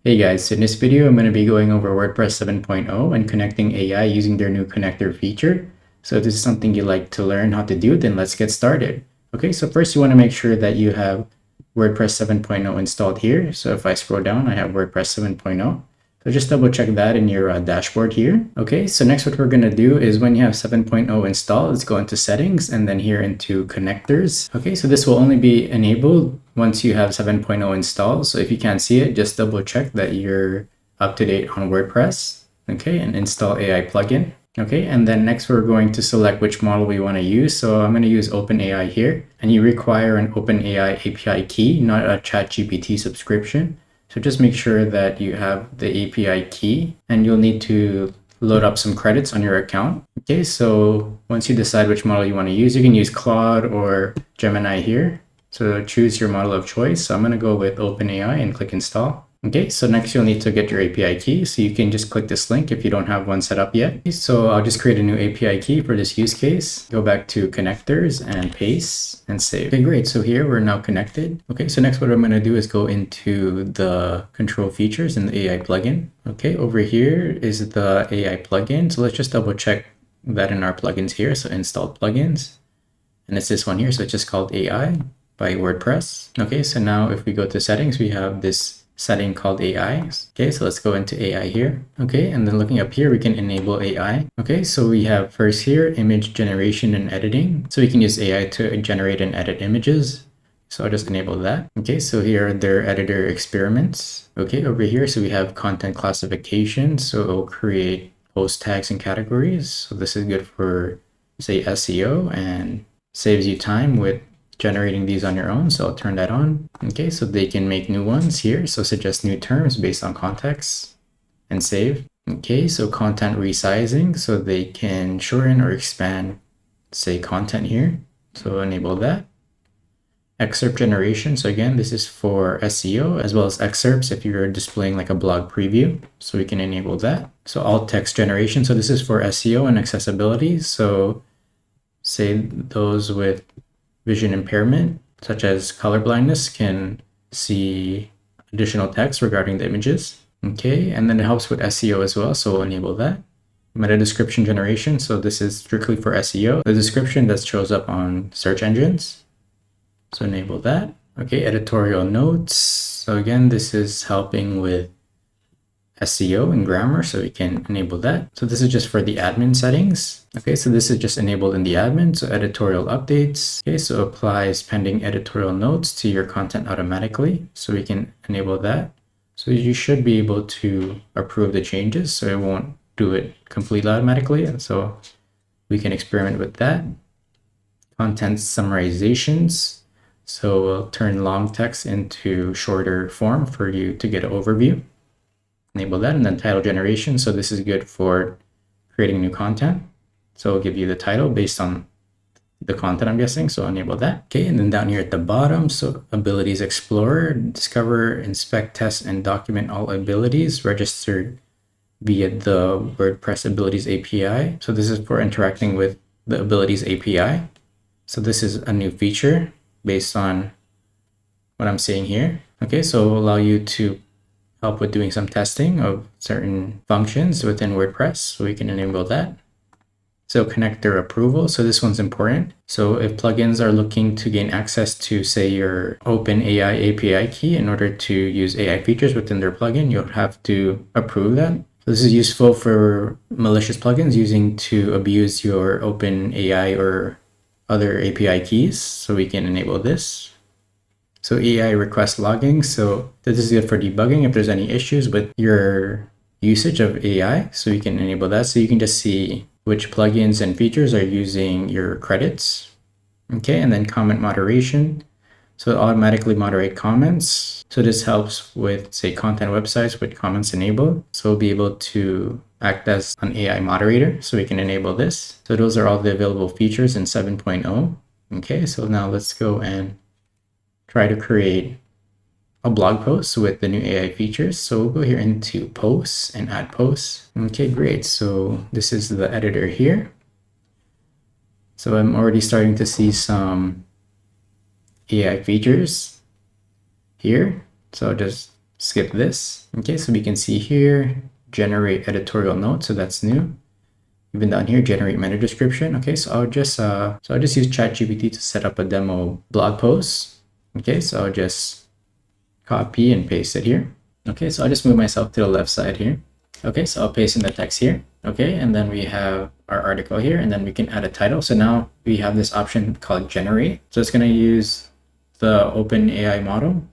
Hey guys, so in this video, I'm going to be going over WordPress 7.0 and connecting AI using their new connector feature. So if this is something you like to learn how to do, then let's get started. Okay, so first you want to make sure that you have WordPress 7.0 installed here. So if I scroll down, I have WordPress 7.0. So just double check that in your dashboard here. Okay, so next what we're going to do is when you have 7.0 installed, let's go into settings and then here into connectors. Okay, so this will only be enabled once you have 7.0 installed. So if you can't see it, just double check that you're up to date on WordPress. Okay, and install AI plugin. Okay, and then next we're going to select which model we want to use. So I'm going to use OpenAI here, and you require an OpenAI API key, not a ChatGPT subscription. So just make sure that you have the API key, and you'll need to load up some credits on your account. Okay, so once you decide which model you want to use, you can use Claude or Gemini here. So choose your model of choice. So I'm going to go with OpenAI and click install. Okay, so next you'll need to get your API key. So you can just click this link if you don't have one set up yet. So I'll just create a new API key for this use case. Go back to connectors and paste and save. Okay, great. So here we're now connected. Okay, so next what I'm going to do is go into the control features in the AI plugin. Okay, over here is the AI plugin. So let's just double check that in our plugins here. So install plugins. And it's this one here. So it's just called AI by WordPress. Okay, so now if we go to settings, we have this setting called AI. Okay, so let's go into AI here. Okay, and then looking up here, we can enable AI. Okay, so we have first here, image generation and editing. So we can use AI to generate and edit images. So I'll just enable that. Okay, so here are their editor experiments. Okay, over here, so we have content classification. So it'll create post tags and categories. So this is good for, say, SEO and saves you time with generating these on your own. So I'll turn that on. Okay, so they can make new ones here. So suggest new terms based on context and save. Okay, so content resizing. So they can shorten or expand, say, content here. So enable that. Excerpt generation. So again, this is for SEO as well as excerpts if you're displaying like a blog preview. So we can enable that. So alt text generation. So this is for SEO and accessibility. So say those with vision impairment, such as color blindness, can see additional text regarding the images. Okay, and then it helps with SEO as well, so we'll enable that. Meta description generation, so this is strictly for SEO. The description that shows up on search engines, so enable that. Okay, editorial notes. So again, this is helping with SEO and grammar, so we can enable that. So this is just for the admin settings. Okay, so this is just enabled in the admin. So editorial updates. Okay, so applies pending editorial notes to your content automatically. So we can enable that. So you should be able to approve the changes, so it won't do it completely automatically. And so we can experiment with that. Content summarizations. So we'll turn long text into shorter form for you to get an overview. Enable that, and then title generation. So this is good for creating new content. So it'll give you the title based on the content, I'm guessing. So enable that. Okay, and then down here at the bottom, so abilities explorer, discover, inspect, test, and document all abilities registered via the WordPress abilities API. So this is for interacting with the abilities API. So this is a new feature based on what I'm seeing here. Okay, so it'll allow you to help with doing some testing of certain functions within WordPress. So we can enable that. So connector approval. So this one's important. So if plugins are looking to gain access to, say, your OpenAI API key in order to use AI features within their plugin, you'll have to approve that. So this is useful for malicious plugins using to abuse your OpenAI or other API keys. So we can enable this. So AI request logging. So this is good for debugging if there's any issues with your usage of AI. So you can enable that. So you can just see which plugins and features are using your credits. Okay, and then comment moderation. So it automatically moderate comments. So this helps with, say, content websites with comments enabled. So we'll be able to act as an AI moderator. So we can enable this. So those are all the available features in 7.0. Okay, so now let's go and try to create a blog post with the new AI features. So we'll go here into posts and add posts. Okay, great. So this is the editor here. So I'm already starting to see some AI features here. So I'll just skip this. Okay, so we can see here, generate editorial note. So that's new. Even down here, generate meta description. Okay, so I'll just use ChatGPT to set up a demo blog post. Okay, so I'll just copy and paste it here. Okay, so I'll just move myself to the left side here. Okay, so I'll paste in the text here. Okay, and then we have our article here, and then we can add a title. So now we have this option called generate. So it's going to use the OpenAI model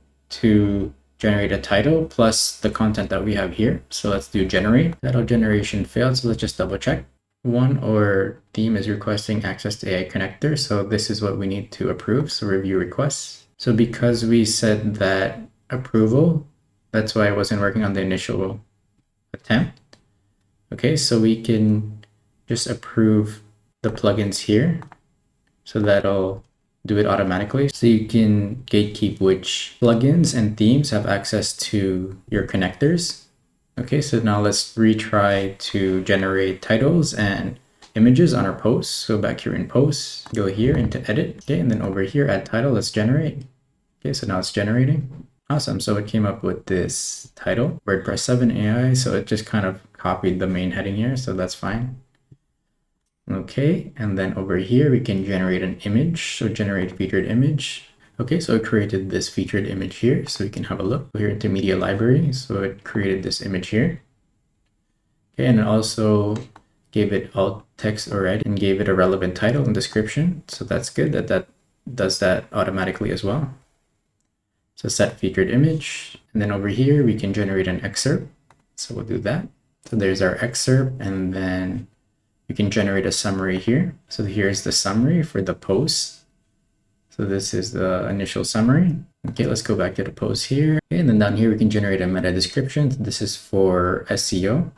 to generate a title plus the content that we have here. So let's do generate. Title generation failed, so let's just double check. One or theme is requesting access to AI connector. So this is what we need to approve. So review requests. So because we said that approval, that's why I wasn't working on the initial attempt. Okay, so we can just approve the plugins here. So that'll do it automatically. So you can gatekeep which plugins and themes have access to your connectors. Okay, so now let's retry to generate titles and images on our posts. So back here in posts, go here into edit. Okay, and then over here add title, let's generate. Okay, so now it's generating. Awesome, so it came up with this title, WordPress 7 AI. So it just kind of copied the main heading here, so that's fine. Okay, and then over here we can generate an image. So generate featured image. Okay, so it created this featured image here, so we can have a look. Go here into media library, so it created this image here. Okay, and it also gave it alt text already and gave it a relevant title and description. So that's good that that does that automatically as well. So set featured image, and then over here we can generate an excerpt. So we'll do that. So there's our excerpt, and then we can generate a summary here. So here's the summary for the post. So this is the initial summary. Okay, let's go back to the post here. Okay, and then down here we can generate a meta description. This is for SEO.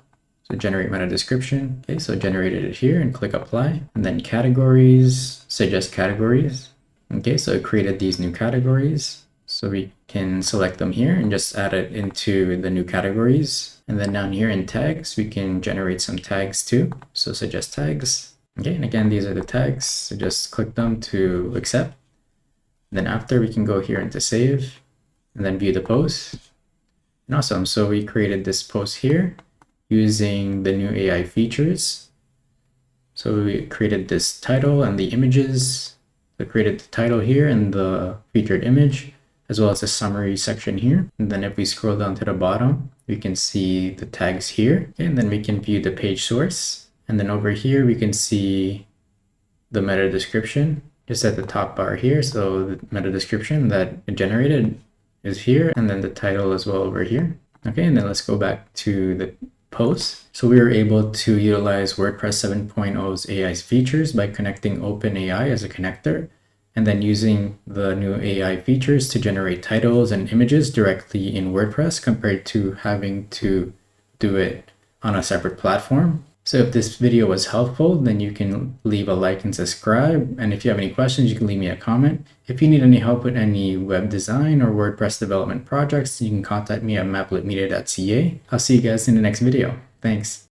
So generate meta description. Okay, so generated it here and click apply. And then categories, suggest categories. Okay, so it created these new categories. So we can select them here and just add it into the new categories. And then down here in tags, we can generate some tags too. So suggest tags. Okay, and again, these are the tags. So just click them to accept. Then after, we can go here into save and then view the post. And awesome, so we created this post here using the new AI features. So we created this title and the images. So created the title here and the featured image, as well as the summary section here. And then if we scroll down to the bottom, we can see the tags here. Okay, and then we can view the page source. And then over here, we can see the meta description just at the top bar here. So the meta description that it generated is here, and then the title as well over here. Okay, and then let's go back to the post. So we were able to utilize WordPress 7.0's AI features by connecting OpenAI as a connector, and then using the new AI features to generate titles and images directly in WordPress compared to having to do it on a separate platform. So if this video was helpful, then you can leave a like and subscribe. And if you have any questions, you can leave me a comment. If you need any help with any web design or WordPress development projects, you can contact me at maplitmedia.ca. I'll see you guys in the next video. Thanks.